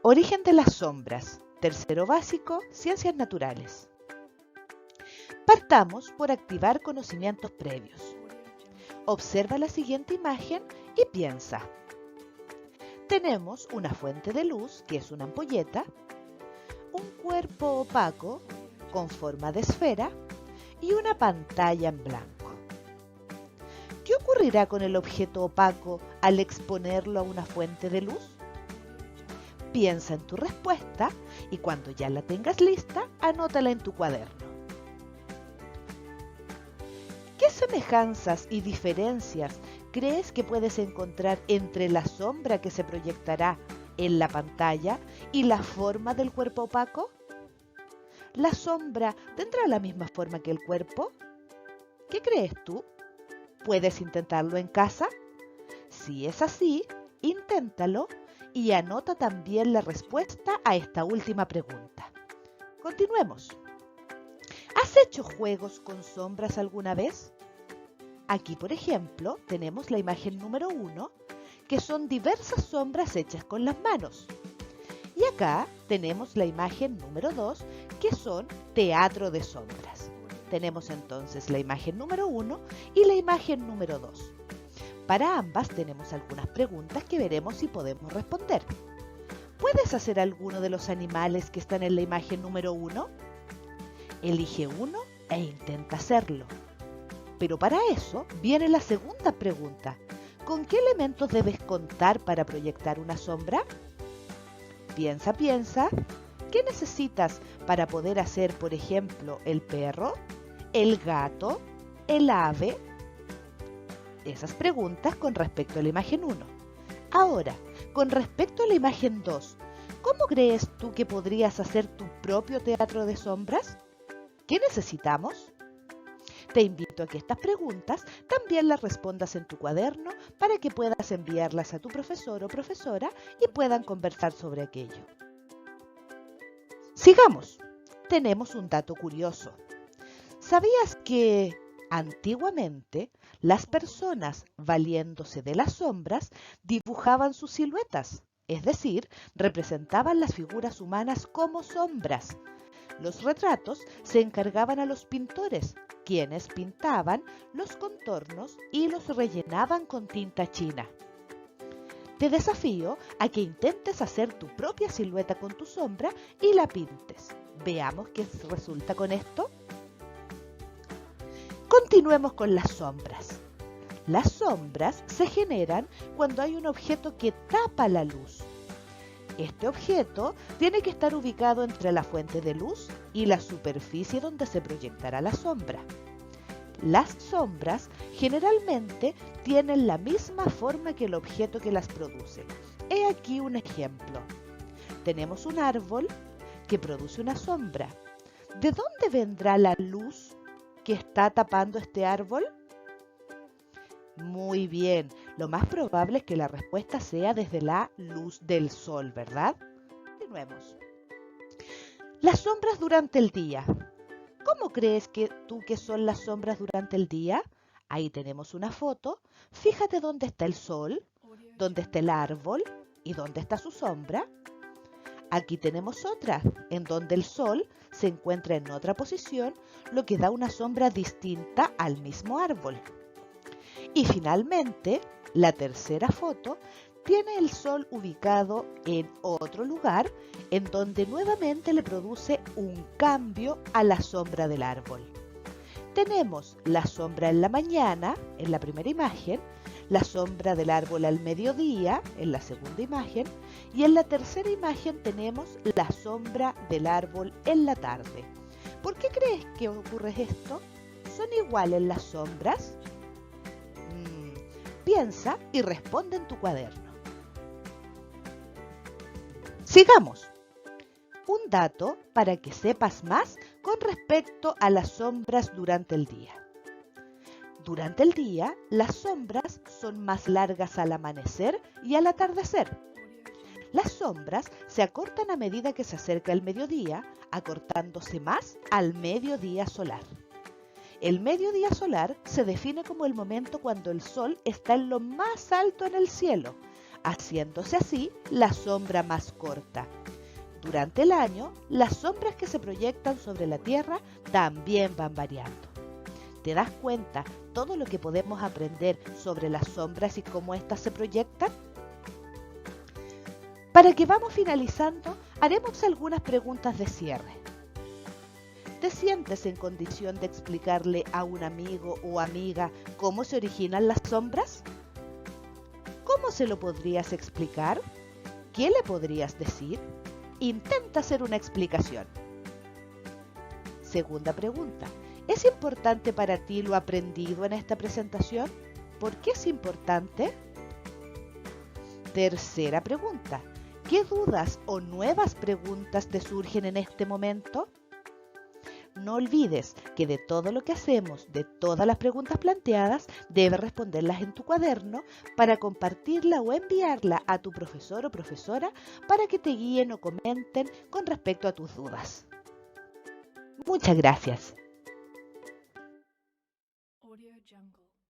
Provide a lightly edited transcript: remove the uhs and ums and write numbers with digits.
Origen de las sombras. Tercero básico, Ciencias Naturales. Partamos por activar conocimientos previos. Observa la siguiente imagen y piensa. Tenemos una fuente de luz, que es una ampolleta, un cuerpo opaco con forma de esfera y una pantalla en blanco. ¿Qué ocurrirá con el objeto opaco al exponerlo a una fuente de luz? Piensa en tu respuesta y cuando ya la tengas lista, anótala en tu cuaderno. ¿Qué semejanzas y diferencias crees que puedes encontrar entre la sombra que se proyectará en la pantalla y la forma del cuerpo opaco? ¿La sombra tendrá la misma forma que el cuerpo? ¿Qué crees tú? ¿Puedes intentarlo en casa? Si es así, inténtalo y anota también la respuesta a esta última pregunta. Continuemos. ¿Has hecho juegos con sombras alguna vez? Aquí, por ejemplo, tenemos la imagen número 1, que son diversas sombras hechas con las manos. Y acá tenemos la imagen número 2, que son teatro de sombras. Tenemos entonces la imagen número 1 y la imagen número 2. Para ambas tenemos algunas preguntas que veremos si podemos responder. ¿Puedes hacer alguno de los animales que están en la imagen número 1? Elige uno e intenta hacerlo. Pero para eso viene la segunda pregunta. ¿Con qué elementos debes contar para proyectar una sombra? Piensa. ¿Qué necesitas para poder hacer, por ejemplo, el perro, el gato, el ave? Esas preguntas con respecto a la imagen 1. Ahora, con respecto a la imagen 2, ¿cómo crees tú que podrías hacer tu propio teatro de sombras? ¿Qué necesitamos? Te invito a que estas preguntas también las respondas en tu cuaderno para que puedas enviarlas a tu profesor o profesora y puedan conversar sobre aquello. Sigamos. Tenemos un dato curioso. ¿Sabías que antiguamente las personas, valiéndose de las sombras, dibujaban sus siluetas? Es decir, representaban las figuras humanas como sombras. Los retratos se encargaban a los pintores, quienes pintaban los contornos y los rellenaban con tinta china. Te desafío a que intentes hacer tu propia silueta con tu sombra y la pintes. Veamos qué resulta con esto. Continuemos con las sombras. Las sombras se generan cuando hay un objeto que tapa la luz. Este objeto tiene que estar ubicado entre la fuente de luz y la superficie donde se proyectará la sombra. Las sombras generalmente tienen la misma forma que el objeto que las produce. He aquí un ejemplo. Tenemos un árbol que produce una sombra. ¿De dónde vendrá la luz que está tapando este árbol? Muy bien, lo más probable es que la respuesta sea desde la luz del sol, ¿verdad? Continuemos. Las sombras durante el día. ¿Cómo crees que son las sombras durante el día? Ahí tenemos una foto. Fíjate dónde está el sol, dónde está el árbol y dónde está su sombra. Aquí tenemos otra, en donde el sol se encuentra en otra posición, lo que da una sombra distinta al mismo árbol. Y finalmente, la tercera foto tiene el sol ubicado en otro lugar, en donde nuevamente le produce un cambio a la sombra del árbol. Tenemos la sombra en la mañana, en la primera imagen, la sombra del árbol al mediodía, en la segunda imagen, y en la tercera imagen tenemos la sombra del árbol en la tarde. ¿Por qué crees que ocurre esto? ¿Son iguales las sombras? Piensa y responde en tu cuaderno. Sigamos. Un dato para que sepas más con respecto a las sombras durante el día. Durante el día, las sombras son más largas al amanecer y al atardecer. Las sombras se acortan a medida que se acerca el mediodía, acortándose más al mediodía solar. El mediodía solar se define como el momento cuando el sol está en lo más alto en el cielo, haciéndose así la sombra más corta. Durante el año, las sombras que se proyectan sobre la Tierra también van variando. ¿Te das cuenta todo lo que podemos aprender sobre las sombras y cómo éstas se proyectan? Para que vamos finalizando, haremos algunas preguntas de cierre. ¿Te sientes en condición de explicarle a un amigo o amiga cómo se originan las sombras? ¿Cómo se lo podrías explicar? ¿Qué le podrías decir? Intenta hacer una explicación. Segunda pregunta. ¿Es importante para ti lo aprendido en esta presentación? ¿Por qué es importante? Tercera pregunta. ¿Qué dudas o nuevas preguntas te surgen en este momento? No olvides que de todo lo que hacemos, de todas las preguntas planteadas, debes responderlas en tu cuaderno para compartirla o enviarla a tu profesor o profesora para que te guíen o comenten con respecto a tus dudas. Muchas gracias. Audio Jungle.